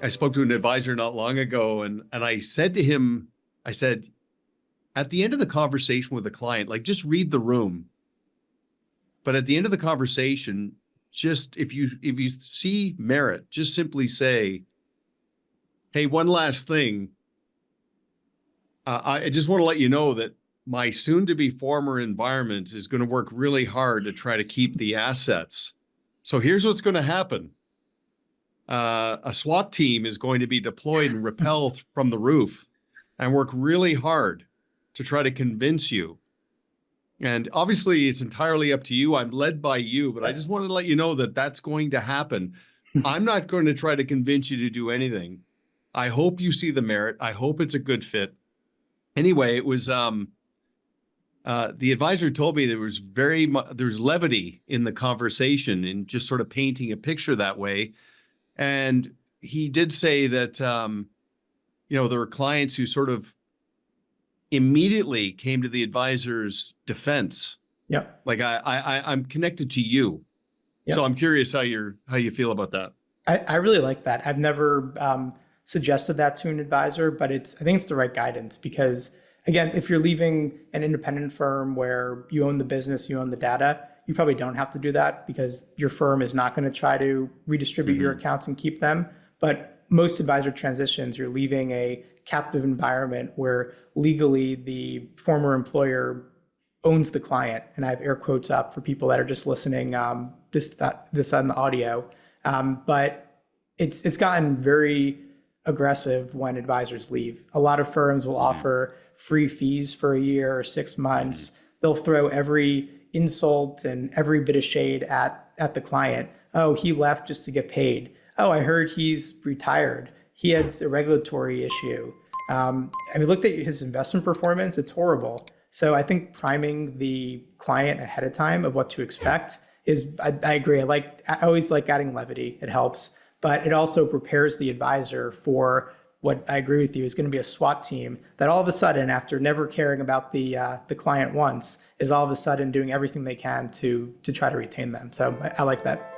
I spoke to an advisor not long ago, and I said to him, I said, at the end of the conversation with a client, like just read the room. But at the end of the conversation, just if you see merit, just simply say, hey, one last thing. I just want to let you know that my soon-to-be former environment is going to work really hard to try to keep the assets. So here's what's going to happen. A SWAT team is going to be deployed and repel from the roof and work really hard to try to convince you. And obviously, it's entirely up to you. I'm led by you, but I just wanted to let you know that that's going to happen. I'm not going to try to convince you to do anything. I hope you see the merit. I hope it's a good fit. Anyway, it was the advisor told me there was levity in the conversation and just sort of painting a picture that way. And he did say that there were clients who sort of immediately came to the advisor's defense. Yeah. Like I'm connected to you. Yep. So I'm curious how you feel about that. I really like that. I've never suggested that to an advisor, but I think it's the right guidance because again, if you're leaving an independent firm where you own the business, you own the data, you probably don't have to do that because your firm is not going to try to redistribute your accounts and keep them. But most advisor transitions, you're leaving a captive environment where legally the former employer owns the client. And I have air quotes up for people that are just listening this on the audio. But it's gotten very aggressive when advisors leave. A lot of firms will offer free fees for a year or 6 months. They'll throw every insult and every bit of shade at the client. Oh, he left just to get paid. Oh, I heard he's retired. He had a regulatory issue. Looked at his investment performance. It's horrible. So I think priming the client ahead of time of what to expect is, I agree. I always like adding levity. It helps, but it also prepares the advisor for what I agree with you is going to be a SWAT team that all of a sudden, after never caring about the client once, is all of a sudden doing everything they can to try to retain them. So I like that.